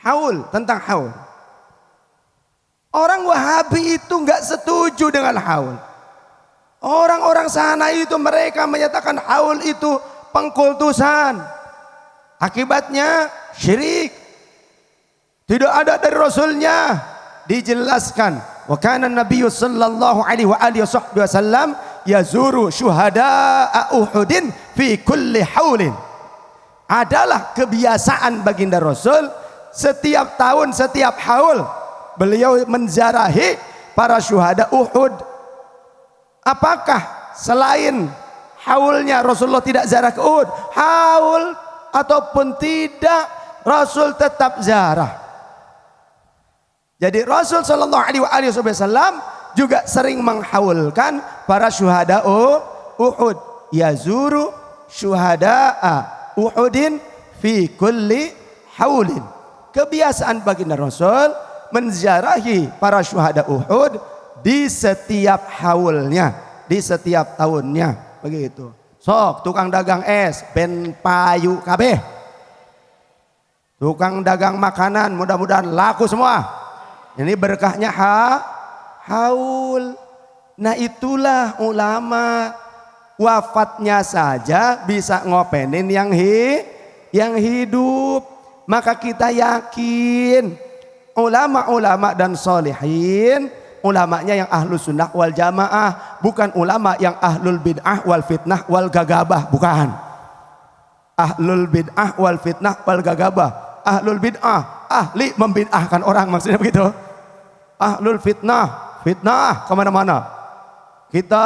Haul, tentang haul. Orang Wahabi itu nggak setuju dengan haul. Orang-orang sana itu mereka menyatakan haul itu pengkultusan. Akibatnya syirik. Tidak ada dari Rasulnya. Dijelaskan. Wa kana Nabi sallallahu alaihi wasallam yazuru syuhada'a Uhudin fi kulli haulin. Adalah kebiasaan baginda Rasul setiap tahun, setiap haul beliau menziarahi para syuhada Uhud. Apakah selain haulnya Rasulullah tidak ziarah ke Uhud? Haul ataupun tidak, Rasul tetap ziarah. Jadi Rasul sallallahu alaihi wasallam juga sering menghaulkan para syuhada Uhud. Yazuru syuhada'a Uhudin fi kulli haulin. Kebiasaan baginda Rasul menziarahi para syuhada Uhud di setiap haulnya, di setiap tahunnya, begitu. Sok tukang dagang es ben payu kabeh. Tukang dagang makanan mudah-mudahan laku semua. Ini berkahnya haul. Nah itulah ulama, wafatnya saja bisa ngopenin yang hidup. Maka kita yakin ulama-ulama dan solihin, ulamanya yang ahlu sunnah wal jamaah, bukan ulama yang ahlul bid'ah wal fitnah wal gagabah, bukan. Ahlul bid'ah wal fitnah wal gagabah. Ahlul bid'ah, ahli membid'ahkan orang, maksudnya begitu. Ahlul fitnah kemana-mana. Kita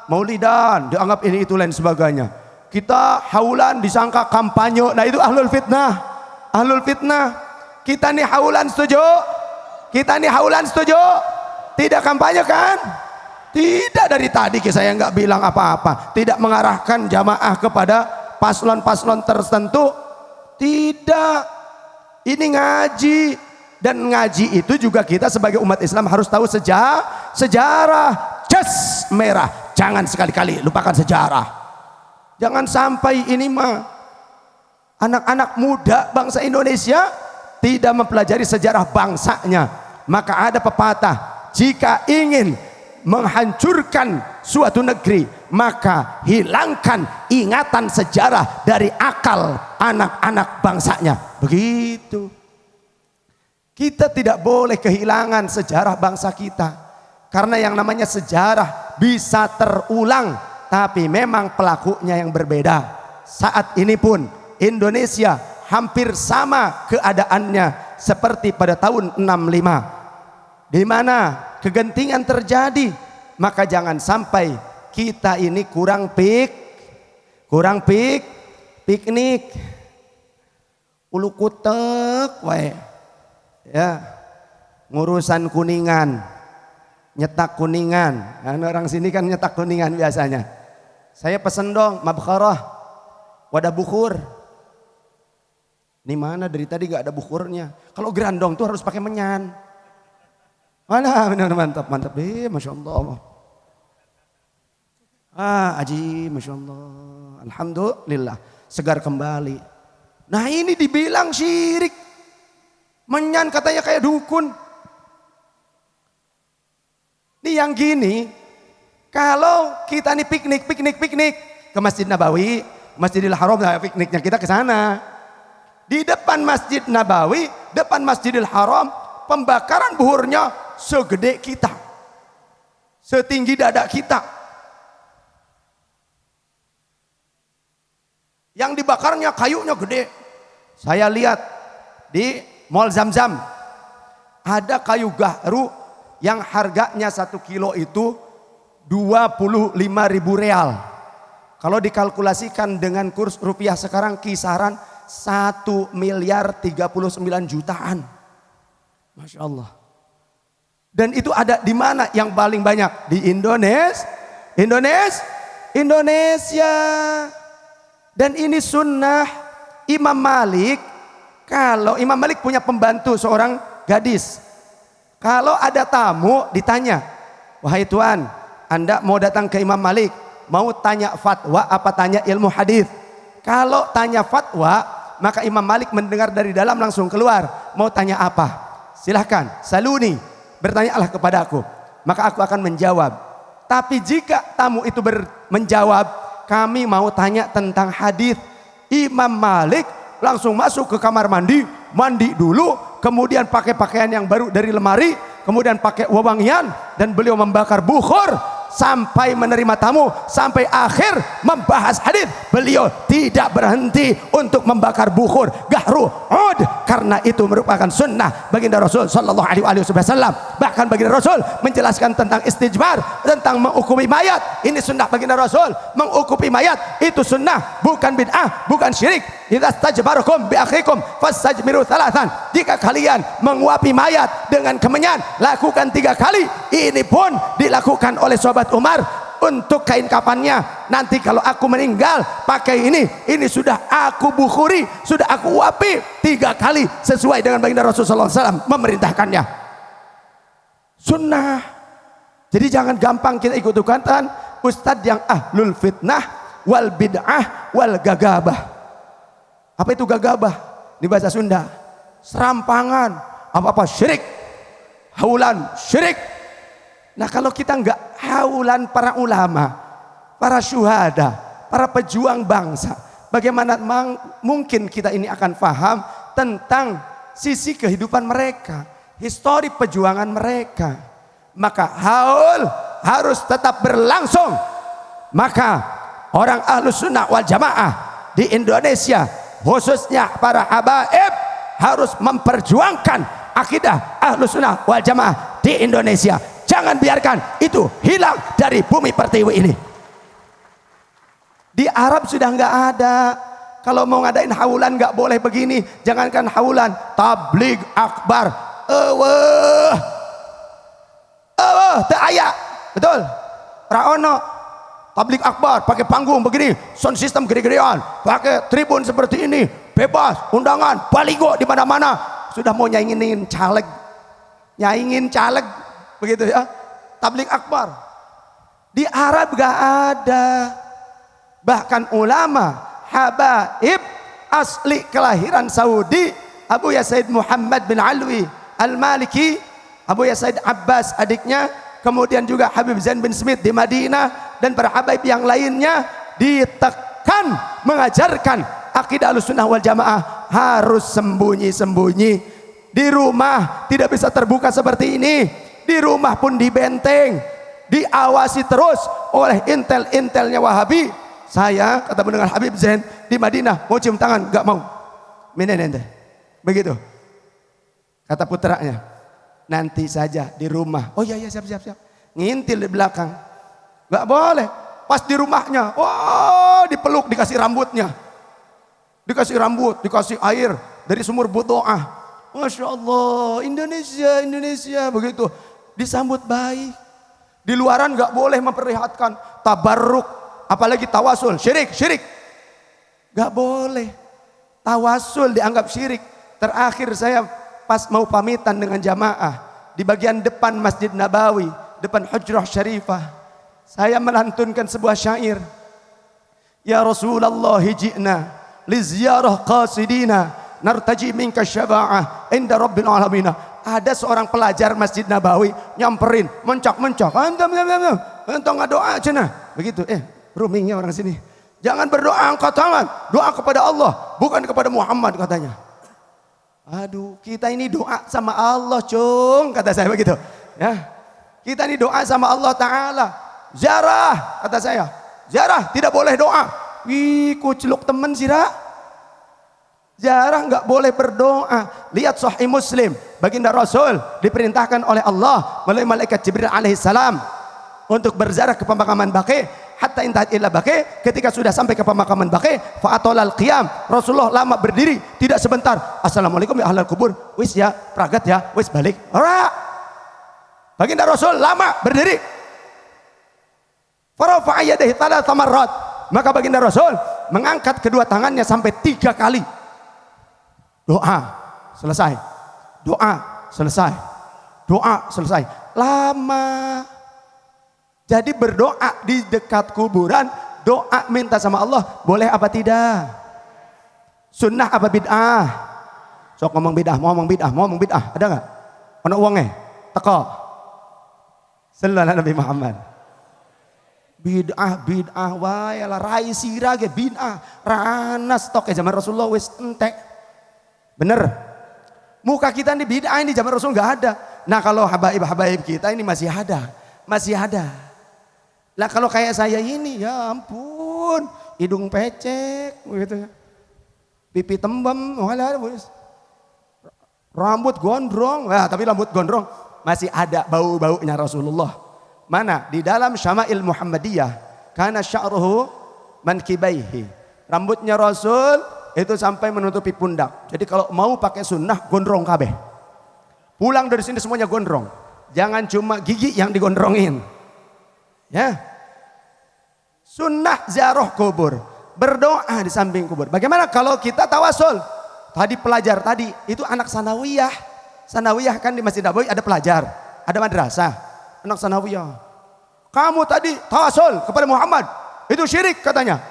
maulidan dianggap ini itu lain sebagainya. Kita haulan disangka kampanye. Nah itu ahlul fitnah. Ahlul fitnah. Kita nih haulan setuju? Kita nih haulan setuju? Tidak kampanye kan? Tidak, dari tadi saya nggak bilang apa-apa. Tidak mengarahkan jamaah kepada paslon-paslon tertentu. Tidak. Ini ngaji. Dan ngaji itu juga kita sebagai umat Islam harus tahu sejarah. Jas merah. Jangan sekali-kali lupakan sejarah. Jangan sampai ini mah anak-anak muda bangsa Indonesia tidak mempelajari sejarah bangsanya. Maka ada pepatah, jika ingin menghancurkan suatu negeri, maka hilangkan ingatan sejarah dari akal anak-anak bangsanya. Begitu. Kita tidak boleh kehilangan sejarah bangsa kita, karena yang namanya sejarah bisa terulang, tapi memang pelakunya yang berbeda. Saat ini pun Indonesia hampir sama keadaannya seperti pada tahun 65, di mana kegentingan terjadi. Maka jangan sampai kita ini kurang piknik ulu kutek wae ya, ngurusan Kuningan, nyetak Kuningan. Nah, orang sini kan nyetak Kuningan biasanya. Saya pesen dong mabkharah, wadah bukur. Ini mana dari tadi gak ada bukurnya. Kalau grandong tuh harus pakai menyan. Mana benar, mantap. Masya Allah. Aji, Masya Allah. Alhamdulillah, segar kembali. Nah ini dibilang syirik. Menyan katanya kayak dukun. Ini yang gini, kalau kita nih piknik ke Masjid Nabawi, Masjidil Haram, nah pikniknya kita ke sana. Di depan Masjid Nabawi, depan Masjidil Haram, pembakaran buhurnya segede kita, setinggi dada kita. Yang dibakarnya kayunya gede. Saya lihat di Mall Zamzam ada kayu gahru yang harganya 1 kilo itu 25.000 real. Kalau dikalkulasikan dengan kurs rupiah sekarang kisaran 1 miliar 39 jutaan. Masya Allah. Dan itu ada di mana yang paling banyak? Di Indonesia. Dan ini sunnah Imam Malik. Kalau Imam Malik punya pembantu seorang gadis, kalau ada tamu ditanya, wahai tuan, Anda mau datang ke Imam Malik, mau tanya fatwa apa tanya ilmu hadis? Kalau tanya fatwa, Maka Imam Malik mendengar dari dalam langsung keluar. Mau tanya apa? Silahkan, saluni, bertanyalah kepadaku. Maka aku akan menjawab. Tapi jika tamu itu menjawab, kami mau tanya tentang hadis. Imam Malik langsung masuk ke kamar mandi, mandi dulu, kemudian pakai pakaian yang baru dari lemari, kemudian pakai wewangian, dan beliau membakar bukhur sampai menerima tamu, sampai akhir membahas hadis. Beliau tidak berhenti untuk membakar bukhur gahru ud, karena itu merupakan sunnah baginda Rasul sallallahu alaihi wasallam. Bahkan baginda Rasul menjelaskan tentang istijmar, tentang menghukumi mayat. Ini sunnah baginda Rasul. Menghukumi mayat itu sunnah, bukan bid'ah, bukan syirik. Idza stajbarukum bi akhikum fastajmiru thalathan. Jika kalian menguapi mayat dengan kemenyan, lakukan 3 kali. Ini pun dilakukan oleh sahabat Umar untuk kain kafannya. Nanti kalau aku meninggal pakai ini sudah aku bukhuri, sudah aku uapi 3 kali sesuai dengan baginda Rasulullah SAW memerintahkannya. Sunnah. Jadi jangan gampang kita ikut-ikutan ustadz yang ahlul fitnah wal bid'ah wal gagabah. Apa itu gagabah? Di bahasa Sunda, serampangan, apa-apa syirik, haulan syirik. Nah kalau kita enggak haulan para ulama, para syuhada, para pejuang bangsa, bagaimana mungkin kita ini akan paham tentang sisi kehidupan mereka, histori perjuangan mereka. Maka haul harus tetap berlangsung. Maka orang ahlus sunnah wal jamaah di Indonesia, khususnya para habaib, harus memperjuangkan akidah ahlus sunnah wal jamaah di Indonesia. Jangan biarkan itu hilang dari bumi pertiwi ini. Di Arab sudah nggak ada. Kalau mau ngadain haulan nggak boleh begini. Jangankan haulan, tabligh akbar, ta'aya, betul? Raono tabligh akbar pakai panggung begini, sound system gede-gedean, pakai tribun seperti ini, bebas, undangan, baligo di mana-mana. Sudah mau nyaingin caleg, begitu ya, tabligh akbar. Di Arab gak ada. Bahkan ulama habaib asli kelahiran Saudi, Abu Yasaid Muhammad bin Alwi Al-Maliki, Abu Yasaid Abbas adiknya, kemudian juga Habib Zain bin Smith di Madinah, dan para habaib yang lainnya ditekan mengajarkan akidah Ahlussunnah wal Jamaah harus sembunyi-sembunyi. Di rumah tidak bisa terbuka seperti ini. Di rumah pun dibenteng, diawasi terus oleh intel-intelnya Wahabi. Saya ketemu dengan Habib Zain di Madinah, mau cium tangan gak mau. Menenente. Begitu. Kata putranya, nanti saja di rumah. Oh iya siap. Ngintil di belakang. Gak boleh. Pas di rumahnya, wah dipeluk, dikasih rambutnya. Dikasih rambut, dikasih air dari sumur budoah. Masya Allah, Indonesia begitu. Disambut baik. Di luaran gak boleh memperlihatkan tabarruk, apalagi tawasul, syirik. Gak boleh. Tawasul dianggap syirik. Terakhir saya pas mau pamitan dengan jamaah di bagian depan Masjid Nabawi, depan Hujrah Syarifah, saya melantunkan sebuah syair. Ya Rasulullah ji'na li ziyarah qasidina nartaji minka syafa'ah inda rabbil alamin. Ada seorang pelajar Masjid Nabawi nyamperin, mencak, entong doa aja nah. Begitu, roomingnya orang sini. Jangan berdoa angkat tangan, doa kepada Allah, bukan kepada Muhammad katanya. Aduh, kita ini doa sama Allah, cung, kata saya begitu. Ya, kita ini doa sama Allah Ta'ala. Ziarah, kata saya. Ziarah tidak boleh doa. Wih, kuceluk temen sirah. Ziarah nggak boleh berdoa. Lihat Sahih Muslim, baginda Rasul diperintahkan oleh Allah melalui malaikat Jibril alaihissalam untuk berziarah ke pemakaman Baqi. Hatta intahat ila Baqi, ketika sudah sampai ke pemakaman Baqi, fa'atolal qiyam, Rasulullah lama berdiri, tidak sebentar. Assalamualaikum ya ahlal kubur. Wis ya, pragat ya, wis balik. Ora. Baginda Rasul lama berdiri. Farafa'a yadayhi thalatha marrat. Maka baginda Rasul mengangkat kedua tangannya sampai 3 kali. Doa selesai, doa selesai, doa selesai. Lama. Jadi berdoa di dekat kuburan, doa minta sama Allah boleh apa tidak? Sunnah apa bid'ah? Sok ngomong bid'ah, mau ngomong bid'ah. Ada nggak? Ono uangnya? Teko. Sallallahu alaihi Nabi Muhammad. Bid'ah wae lah rai sira ge bid'ah. Rana stok zaman Rasulullah wis entek. Bener. Muka kita ini bid'ah ini zaman Rasul nggak ada. Nah kalau habaib kita ini masih ada. Lah kalau kayak saya ini ya ampun, hidung pecek gitu. Pipi tembem, rambut gondrong. Tapi rambut gondrong masih ada bau-baunya Rasulullah. Mana? Di dalam Syama'il Muhammadiyah, kana sya'ruhu mankibaihi. Rambutnya Rasul itu sampai menutupi pundak. Jadi kalau mau pakai sunnah gondrong kabeh. Pulang dari sini semuanya gondrong. Jangan cuma gigi yang digondrongin. Ya. Sunnah ziarah kubur, berdoa di samping kubur. Bagaimana kalau kita tawasul? Tadi pelajar tadi itu anak sanawiyah. Sanawiyah kan di Masjid Nabawi ada pelajar, ada madrasah. Anak sanawiyah. Kamu tadi tawasul kepada Muhammad, itu syirik katanya.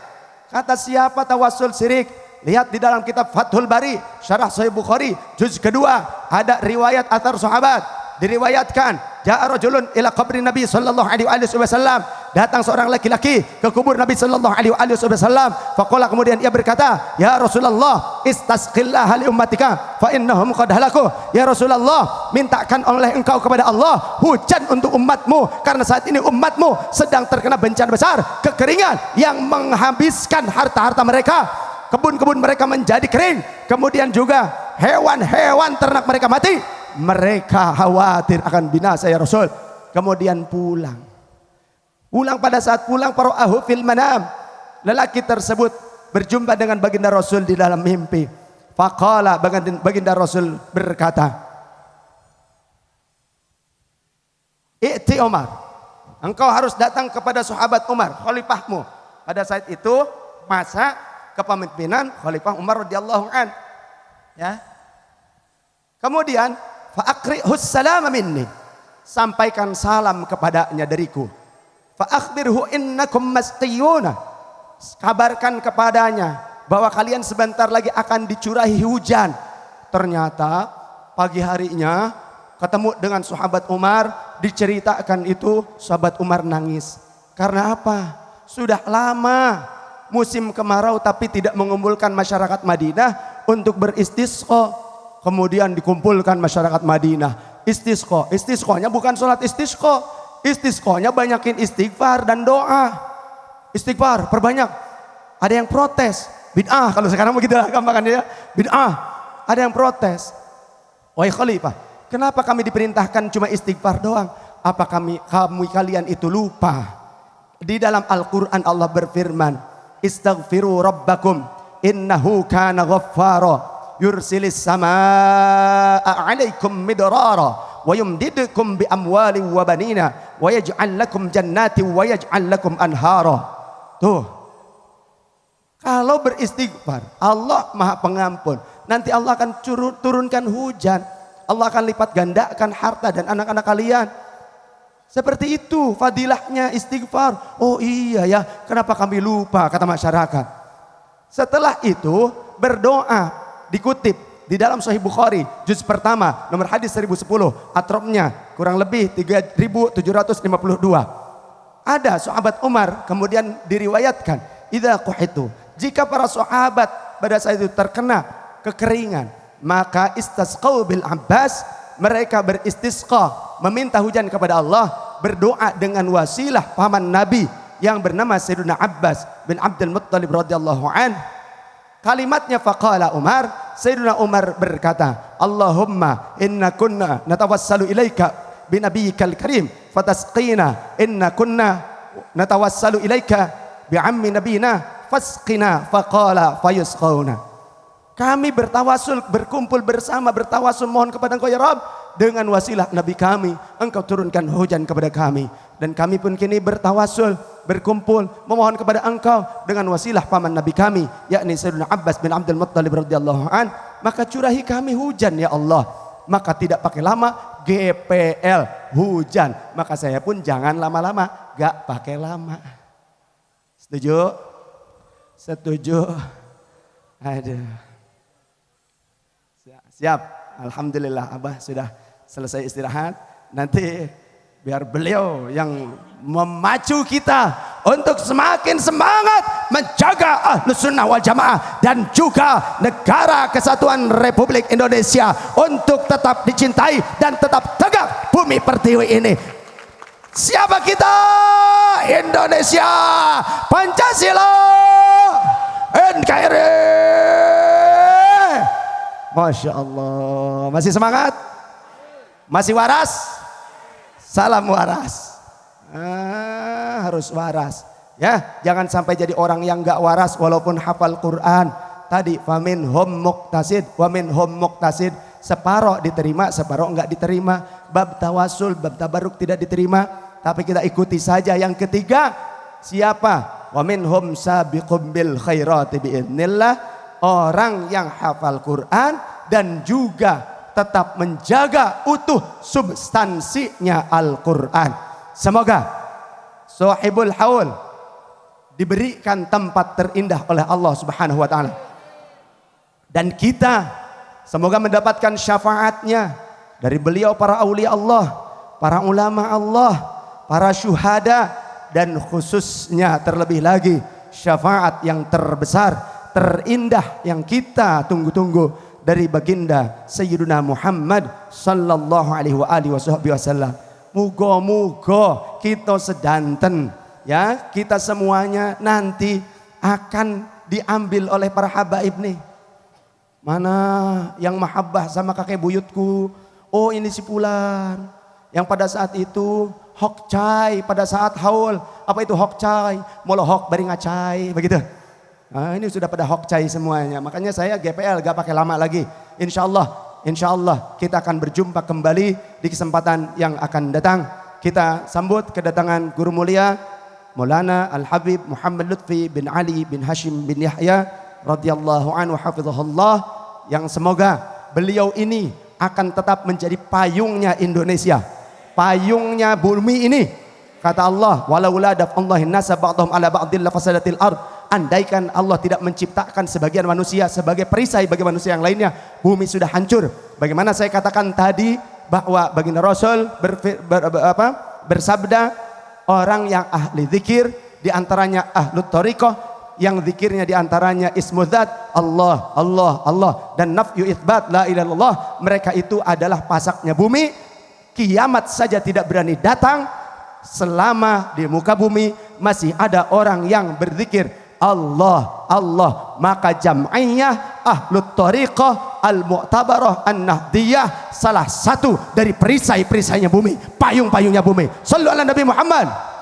Kata siapa tawasul syirik? Lihat di dalam kitab Fathul Bari, Syarah Sahih Bukhari, juz kedua, ada riwayat athar sahabat. Diriwayatkan, ja'a rajulun ila qabri Nabi sallallahu alaihi wasallam. Datang seorang laki-laki ke kubur Nabi sallallahu alaihi wasallam. Faqala, kemudian ia berkata, ya Rasulullah, istasqillah li ummatika fa innahum qad halaku. Ya Rasulullah, mintakan oleh engkau kepada Allah hujan untuk umatmu, karena saat ini umatmu sedang terkena bencana besar, kekeringan yang menghabiskan harta-harta mereka. Kebun-kebun mereka menjadi kering, kemudian juga hewan-hewan ternak mereka mati. Mereka khawatir akan binasa ya Rasul. Kemudian pulang pada saat pulang, fara'ahu fil manam, lelaki tersebut berjumpa dengan baginda Rasul di dalam mimpi. Faqala, baginda Rasul berkata, i'ti Umar, engkau harus datang kepada sahabat Umar, khalifahmu. Pada saat itu masa kepemimpinan Khalifah Umar radhiyallahu an. Ya. Kemudian fa'akri'hus salama minni, sampaikan salam kepadanya dariku. Fa'akhbirhu innakum masqiyuna, kabarkan kepadanya bahwa kalian sebentar lagi akan dicurahi hujan. Ternyata pagi harinya ketemu dengan sahabat Umar, diceritakan itu sahabat Umar nangis. Karena apa? Sudah lama musim kemarau tapi tidak mengumpulkan masyarakat Madinah untuk beristisqa. Kemudian dikumpulkan masyarakat Madinah. Istisqonya bukan sholat istisqa. Istisqonya banyakin istighfar dan doa. Istighfar perbanyak. Ada yang protes, bid'ah kalau sekarang begitu lah gampangannya ya. Bid'ah. Ada yang protes. Wahai khalifah, kenapa kami diperintahkan cuma istighfar doang? Apa kalian itu lupa? Di dalam Al-Quran Allah berfirman, istaghfiru rabbakum innahu kana ghaffara yursilis samaa 'alaikum midrara wa yumdidukum bi amwalin wa banina wa yaj'al lakum jannatin wa yaj'al lakum anhara. Tuh. Kalau beristighfar, Allah Maha Pengampun. Nanti Allah akan turunkan hujan. Allah akan lipat gandakan harta dan anak-anak kalian. Seperti itu fadilahnya istighfar. Oh iya ya, kenapa kami lupa, kata masyarakat. Setelah itu berdoa. Dikutip di dalam Sahih Bukhari juz pertama nomor hadis 1010, atrofnya kurang lebih 3752. Ada sahabat Umar, kemudian diriwayatkan, idza quhitu, jika para sahabat pada saat itu terkena kekeringan, maka istasqau bil Abbas, mereka beristisqa, meminta hujan kepada Allah, berdoa dengan wasilah paman Nabi yang bernama Sayyidina Abbas bin Abdul Muttalib radhiyallahu an. Kalimatnya faqala Umar, Sayyidina Umar berkata, Allahumma inna kunna natawassalu ilaika binabiyyikal karim fatasqina, inna kunna natawassalu ilaika bi'ammi nabiyina fasqina, faqala fayusqauna. Kami bertawasul, berkumpul bersama, bertawasul mohon kepada Engkau ya Rabb, dengan wasilah Nabi kami, Engkau turunkan hujan kepada kami. Dan kami pun kini bertawasul, berkumpul, memohon kepada Engkau dengan wasilah paman Nabi kami, yakni Sayyidina Abbas bin Abdul Muttalib radhiyallahu an, maka curahi kami hujan ya Allah. Maka tidak pakai lama, GPL, hujan. Maka saya pun jangan lama-lama, gak pakai lama. Setuju? Setuju? Aduh. Siap. Alhamdulillah Abah sudah selesai istirahat. Nanti biar beliau yang memacu kita untuk semakin semangat menjaga Ahlus Sunnah wal Jamaah dan juga negara kesatuan Republik Indonesia untuk tetap dicintai dan tetap tegak bumi pertiwi ini. Siapa kita? Indonesia, Pancasila, NKRI. Masya Allah. Masih semangat? Masih waras? Salam waras. Harus waras. Ya, jangan sampai jadi orang yang enggak waras walaupun hafal Quran. Tadi faminhum muqtasid wa minhum muqtasid. Separoh diterima, separoh enggak diterima. Bab tawasul, bab tabarruk tidak diterima. Tapi kita ikuti saja. Yang ketiga, siapa? Wa minhum sabiqum bil khairati biidznillah. Orang yang hafal Quran dan juga tetap menjaga utuh substansinya Al-Quran. Semoga Sohibul Haul diberikan tempat terindah oleh Allah Subhanahu wa Ta'ala, dan kita semoga mendapatkan syafaatnya dari beliau, para aulia Allah, para ulama Allah, para syuhada, dan khususnya terlebih lagi syafaat yang terbesar, terindah yang kita tunggu-tunggu dari baginda Sayyiduna Muhammad sallallahu alaihi wa alihi wasallam. Muga-muga kita sedanten, ya, kita semuanya nanti akan diambil oleh para habaib nih. Mana yang mahabbah sama kakek buyutku? Oh, ini si fulan yang pada saat itu hokcai pada saat haul. Apa itu hokcai? Molohok bari ngacai, begitu. Nah, ini sudah pada hokcai semuanya. Makanya saya GPL gak pakai lama lagi. Insya Allah kita akan berjumpa kembali di kesempatan yang akan datang. Kita sambut kedatangan guru mulia Maulana Al-Habib Muhammad Lutfi bin Ali bin Hashim bin Yahya radhiyallahu anhu hafizahullah, yang semoga beliau ini akan tetap menjadi payungnya Indonesia, payungnya bumi ini. Kata Allah, walaula daf'allahin nasa ba'dahum ala ba'dil lafasadatil ard. Andaikan Allah tidak menciptakan sebagian manusia sebagai perisai bagi manusia yang lainnya, bumi sudah hancur. Bagaimana saya katakan tadi bahwa baginda Rasul bersabda, orang yang ahli zikir diantaranya ahlut thariqah, yang zikirnya diantaranya ismudzat Allah, Allah, Allah, dan nafyu itsbat la ilaha illallah. Mereka itu adalah pasaknya bumi. Kiamat saja tidak berani datang selama di muka bumi masih ada orang yang berzikir Allah, Allah. Maka jam'iyah ahlut thariqah al-mu'tabarah an-nahdiyah salah satu dari perisai-perisainya bumi, payung-payungnya bumi. Shallu ala Nabi Muhammad.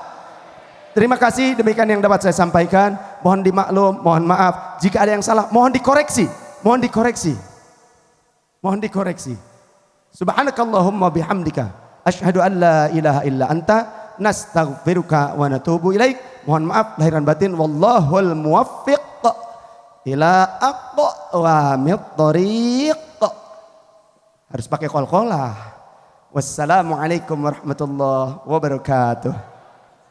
Terima kasih, demikian yang dapat saya sampaikan. Mohon dimaklum, mohon maaf jika ada yang salah, mohon dikoreksi, mohon dikoreksi, mohon dikoreksi. Subhanakallahumma bihamdika asyhadu an la ilaha illa anta nastaghfiruka wa natubu ilaik. Mohon maaf lahir dan batin, wallahul muwaffiq ila aqwamit thariq. Harus pakai qalqalah. Wassalamualaikum warahmatullahi wabarakatuh.